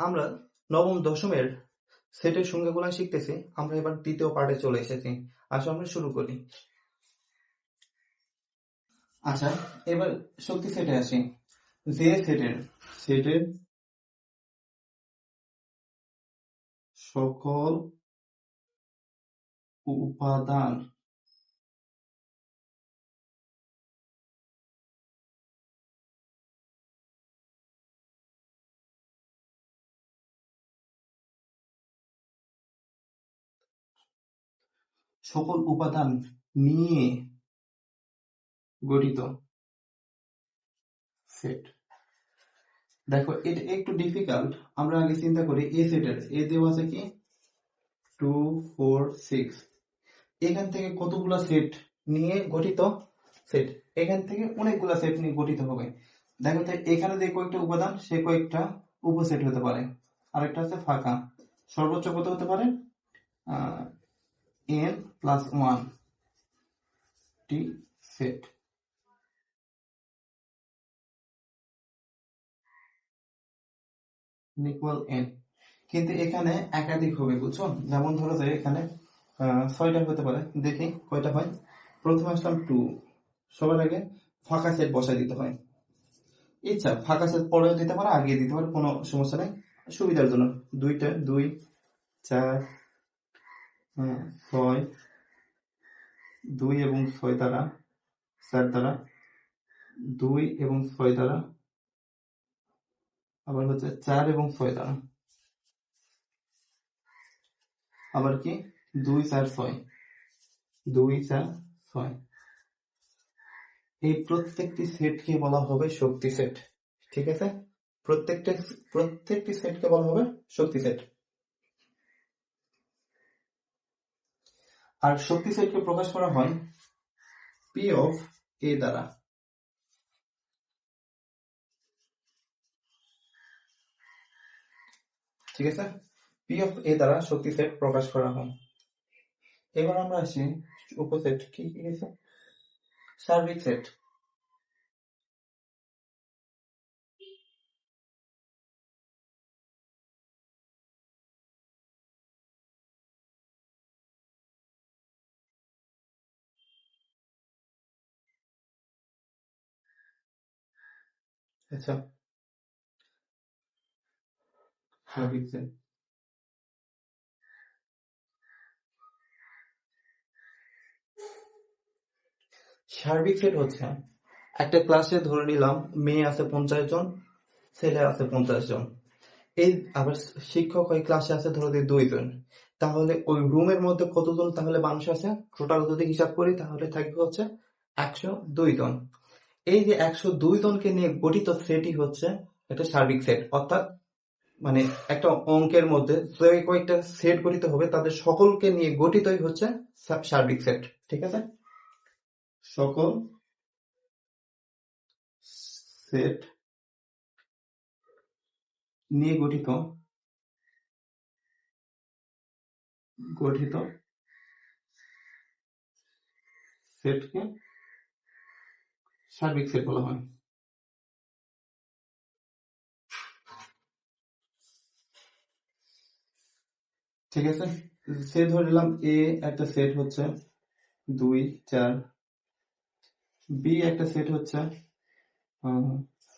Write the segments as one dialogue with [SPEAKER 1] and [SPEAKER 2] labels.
[SPEAKER 1] আমরা নবম দশমের সেটের সংখ্যাগুলো শিখতেছি। আমরা এবার দ্বিতীয় পার্টে চলে এসেছি। আসো আমরা শুরু করি। আচ্ছা, এবার শক্তি সেটে আসি। যে সেটের সকল উপাদান নিয়ে গঠিত সেট। দেখো এটা একটু ডিফিকাল্ট। আমরা আগে চিন্তা করি এ সেটের এ দেওয়া আছে কি 2 4 6। এখান থেকে কতগুলা সেট নিয়ে গঠিত সেট? এখান থেকে অনেকগুলা সেট নিয়ে গঠিত হবে। দেখো তো এখানে যে কয়েকটা উপাদান সে কয়েকটা উপসেট হতে পারে, আরেকটা আছে ফাঁকা। সর্বোচ্চ কত হতে পারে? n+1 টি সেট। Equal n। কিন্তু এখানে একাধিক হবে, বুঝছো? যেমন ধরো যে এখানে 6টা হতে পারে। দেখি কয়টা হয়। প্রথমে আসলাম 2, সবার আগে ফাঁকা সেট বসাই দিতে হয়। ইচ্ছা ফাঁকা সেট পরেও দিতে পারে, আগে দিতে পারে, কোনো সমস্যা নেই, সুবিধার জন্য। 2 4 6, 2 এবং 6 দ্বারা 4 দ্বারা 2 এবং 6 দ্বারা, আবার হচ্ছে 4 এবং 6 দ্বারা, আবার কি 2 4 6, 2 4 6। এই প্রত্যেকটি সেটকে বলা হবে শক্তি সেট। ঠিক আছে, প্রত্যেকটি সেটকে বলা হবে শক্তি সেট। আর শক্তি সেটকে প্রকাশ করা হয় P of A দ্বারা। ঠিক আছে, P of A দ্বারা শক্তি সেট প্রকাশ করা হয়। এবার আমরা আসি উপসেট। কি গেছে? সার্বিক সেট। আচ্ছা, সার্বিক সেট। সার্বিক সেট হচ্ছে একটা ক্লাসে ধরে নিলাম মেয়ে আছে 50 জন, ছেলে আছে 50 জন। এই আবার শিক্ষক ওই ক্লাসে আছে ধরো 2 জন। তাহলে ওই রুমের মধ্যে কতজন তাহলে মানুষ আছে টোটাল যদি হিসাব করি তাহলে থাকবে হচ্ছে 102 জন। এই যে 102 জনকে নিয়ে গঠিত সেটই হচ্ছে একটা সার্বিক সেট। অর্থাৎ মানে একটা অঙ্কের মধ্যে যে কয়েকটা সেট গঠিত হবে তাদের সকলকে নিয়ে গঠিতই হচ্ছে সার্বিক সেট। ঠিক আছে, সকল সেট নিয়ে গঠিত সেটকে সার্বিক সেট বলা হয়। ঠিক আছে, সেট ধরে নিলাম এ একটা সেট হচ্ছে 2 4, বি একটা সেট হচ্ছে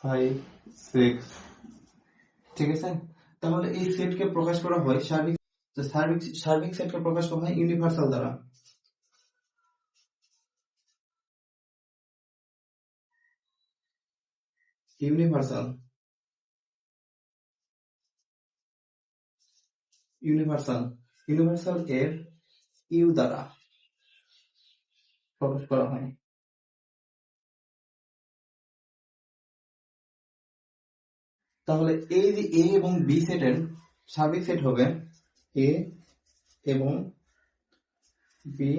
[SPEAKER 1] 5 6। ঠিক আছে, তাহলে এই সেটকে প্রকাশ করা হয় সার্বিক সেটকে প্রকাশ করা হয় ইউনিভার্সাল দ্বারা। ইউনিভার্সাল এর ইউ দ্বারা প্রকাশ করা হয়। তাহলে এই যে এ এবং বি সেটের সার্বিক সেট হবে এ এবং বি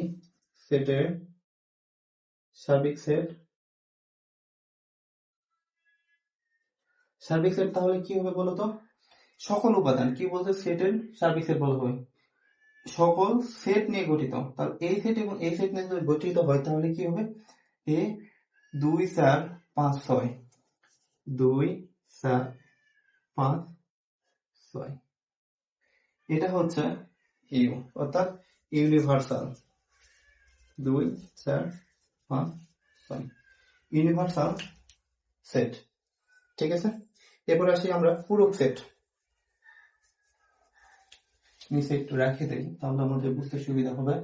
[SPEAKER 1] সেটের সার্বিক সেট। তাহলে কি হবে বলতো? সকল উপাদান, কি বলতে সেটের সার্বিক সেট বলা হবে সকল সেট নিয়ে গঠিত। তাহলে এই সেট এবং এই সেট নিয়ে যদি গঠিত হয় তাহলে কি হবে? এ 2 4 5 6, 2 4 5 ছয়। এটা হচ্ছে ইউ, অর্থাৎ ইউনিভার্সাল। 2 4 5 6 universal set. ঠিক আছে, এরপর আসি আমরা পূরক সেট। নিচে একটু রেখে দেই, তাহলে আমাদের বুঝতে সুবিধা হবে।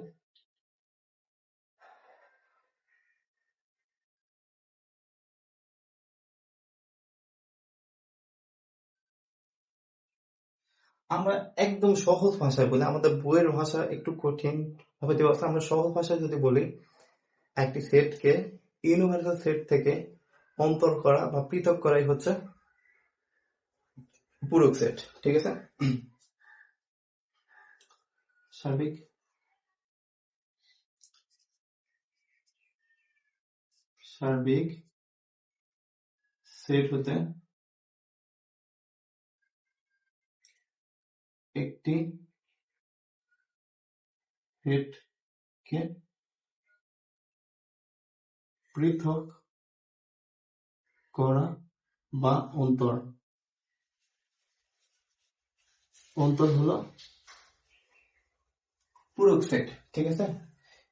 [SPEAKER 1] আমরা একদম সহজ ভাষায় বলি, আমাদের বইয়ের ভাষা একটু কঠিন হতে পারছে, আমরা সহজ ভাষায় যদি বলি, একটি সেটকে ইউনিভার্সাল সেট থেকে অন্তর করা বা পৃথক করাই হচ্ছে পূরক সেট। ঠিক আছে, সার্বিক সার্বিক সেট হতে একটি সেটকে পৃথক করা বা অন্তর হলো পূরক সেট। ঠিক আছে,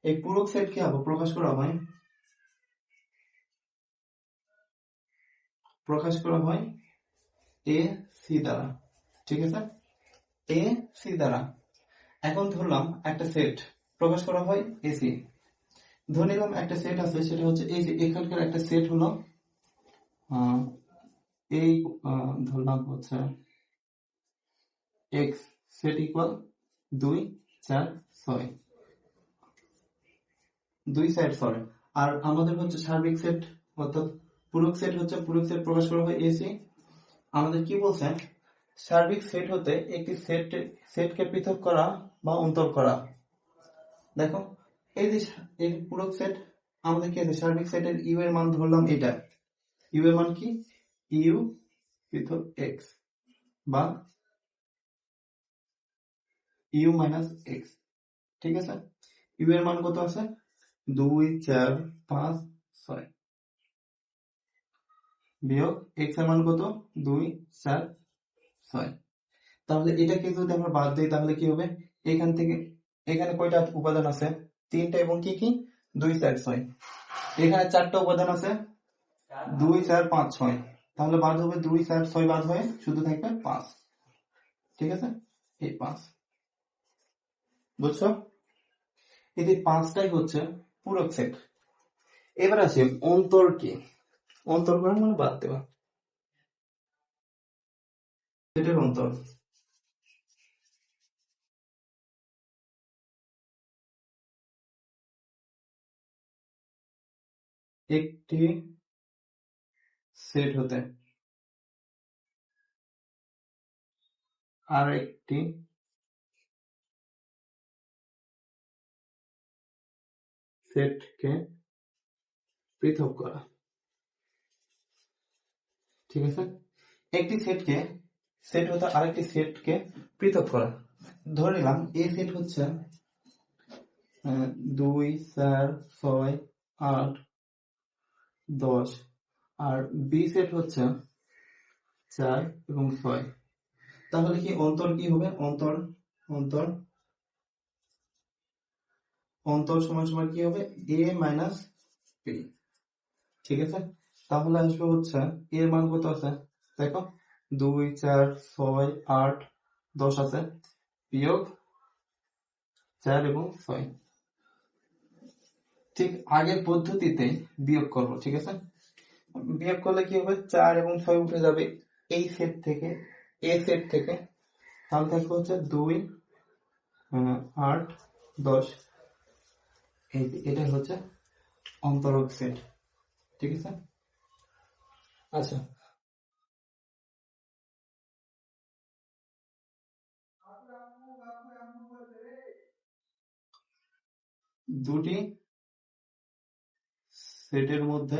[SPEAKER 1] এই পূরক সেটকে আবার প্রকাশ করা হয় এ সি দ্বারা। ঠিক আছে, এ সি দ্বারা। এখন ধরলাম একটা সেট প্রকাশ করা হয় এসি। ধরে নিলাম একটা সেট আছে, সেটা হচ্ছে এই যে এখানকার একটা সেট হলো এই ধরলাম হচ্ছে এক্স সেট ইকুয়াল 2 4 6 2 4 6। আর আমাদের হচ্ছে সার্বিক সেট, অর্থাৎ পূরক সেট হচ্ছে, পূরক সেট প্রকাশ করা হয় এসি। আমাদের কি বলছেন, সার্বিক সেট হতে একটি সেটকে পৃথক করা বা অন্তর করা। দেখো, এই যে এই পূরক সেট, আমাদের কি আছে, সার্বিক সেটের ইউ এর মান ধরলাম এটা। ইউ এর মান কি, ইউ পৃথক এক্স বা ইউ মাইনাস এক্স। ঠিক আছে, ইউ এর মান কত আছে, 2 4 5 6 বিয়োগ এক্স এর মান কত, 2 4 6। তাহলে এটাকে যদি আমরা বাদ দিই, তাহলে কি হবে, এখান থেকে এখানে কয়টা উপাদান আছে, 3টা, এবং কি কি 2 4 6। এখানে 4টা উপাদান আছে, 2 4 5 6। তাহলে বাদ হবে 2 4 6, বাদ হয়ে শুধু থাকবে 5। ঠিক আছে, এই 5, বুঝছো, এই 5টাই হচ্ছে পূরক সেট। এবার আসি অন্তর কি, অন্তর করার মানে বাদ দেওয়া, সেটের অন্তর। একটি সেট হতে আর একটি সেটকে পৃথক করা। ঠিক আছে, একটি সেট হতে আরেকটি সেটকে পৃথক করা। ধরে নিলাম এ সেট হচ্ছে 2 4 6 8 10, আর বি সেট হচ্ছে 4 এবং 6। তাহলে কি অন্তর কি হবে, অন্তর অন্তর সমান সমান কি হবে, এ মাইনাস বি। ঠিক আছে, তাহলে আসবে হচ্ছে এর মান কত আছে, দেখো 2 4 6 8 10 আছে, বিয়োগ 4 এবং 6। ঠিক আগের পদ্ধতিতে বিয়োগ করব। ঠিক আছে, বিয়োগ করলে কি হবে, 4 এবং 6 উঠে যাবে এই সেট থেকে, এ সেট থেকে। তাহলে থাকবে হচ্ছে 2 8 10। এটাই হচ্ছে অন্তরক সেট। ঠিক আছে, আচ্ছা, দুটি সেটের মধ্যে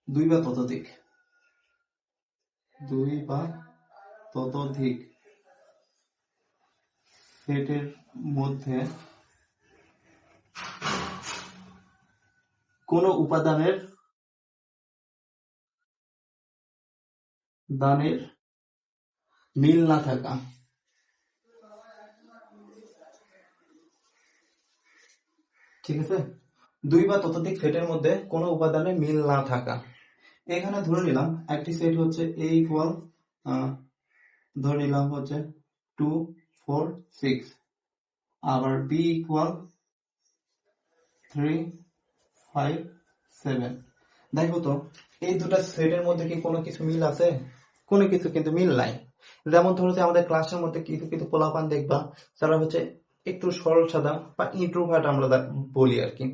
[SPEAKER 1] 2 বা ততোধিক সেটের মধ্যে কোন উপাদানের দানের মিল না থাকা, ঠিক আছে, দুই বা ততোধিক সেটের মধ্যে কোনো উপাদানের মিল না থাকা। এখানে ধরে নিলাম একটি সেট হচ্ছে a ইকুয়াল, ধরে নিলাম হচ্ছে 2 4 6, আবার b ইকুয়াল 3 5 7। দেখো তো এই দুটা সেটের মধ্যে কি কোনো কিছু মিল আছে? কোনো কিছু কিন্তু মিল নাই। যেমন ধরো যে আমাদের ক্লাসের মধ্যে কিছু কিছু পোলাপান দেখবা যারা হচ্ছে একটু সরল সাদা বা ইন্ট্রোভার্ট আমরা বলি আর কি,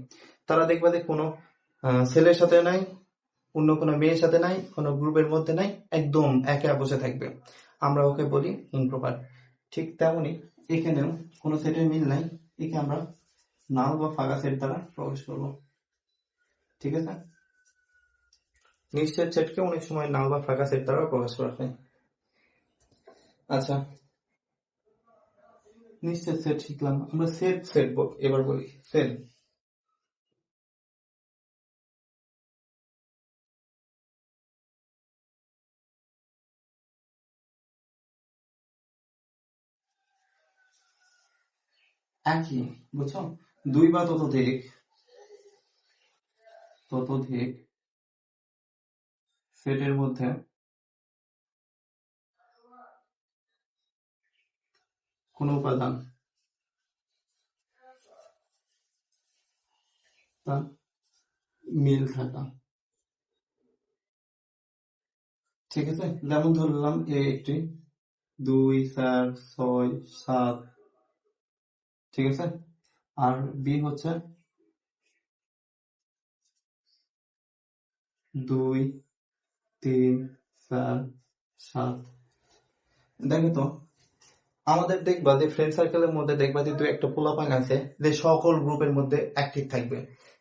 [SPEAKER 1] তারা দেখবা যে কোনো ছেলের সাথে নাই, অন্য কোনো মেয়ের সাথে নাই, কোনো গ্রুপের মধ্যে নাই, একদম একা বসে থাকবে, আমরা ওকে বলি ইন্ট্রোভার্ট। ঠিক তেমনি এখানেও কোনো সেটের মিল নাই, একে আমরা নাল বা ফাঁকা সেট দ্বারা প্রকাশ করবো, ঠিক আছে। নিশ্চিত সেটকে অনেক সময় নাল বা ফাঁকা সেট দ্বারা প্রকাশ করা হয়। আচ্ছা, নিশ্চিত সেট শিখলাম, আমরা সেট সেট এবার বলি সেট। একই, বুঝছো, দুই বা ততোধিক সেটের মধ্যে কোনো উপাদান তার মিল থাকা, ঠিক আছে। যেমন ধরলাম এ একটি 2 4 6 7, ঠিক আছে, আর বি হচ্ছে 2 3 4 7। দেখো তো আমাদের দেখবা যে ফ্রেন্ড সার্কেলের মধ্যে দেখবা যে দু একটা পোলাপান আছে যে সকল গ্রুপের মধ্যে অ্যাক্টিভ থাকবে,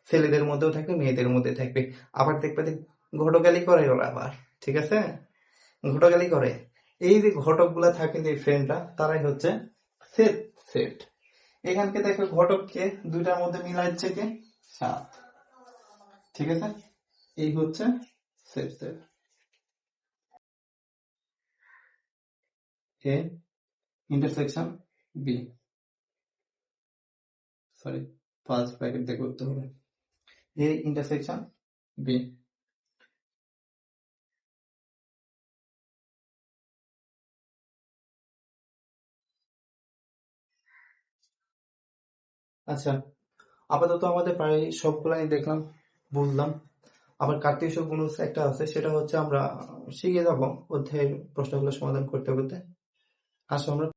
[SPEAKER 1] ছেলেদের মধ্যেও থাকবে মেয়েদের মধ্যে থাকবে, আবার দেখবা যে ঘটকালি করে ওরা আবার, ঠিক আছে, ঘটকালি করে। এই যে ঘটক গুলা থাকে যে ফ্রেন্ডরা, তারাই হচ্ছে সেট সেট। এখানকে দেখো ঘটককে দুইটার মধ্যে মিলাচ্ছে কে, 7, ঠিক আছে, এই হচ্ছে set set. A intersection B, sorry 5 bracket দিয়ে করতে হবে, এ ইন্টারসেকশন বি। আচ্ছা, আপাতত আমাদের প্রায় সবগুলাই দেখলাম, বুঝলাম। আবার কার্তেশীয় গুণ একটা আছে, সেটা হচ্ছে আমরা শিখে যাব অধ্যায়ের প্রশ্নগুলো সমাধান করতে করতে। আসো আমরা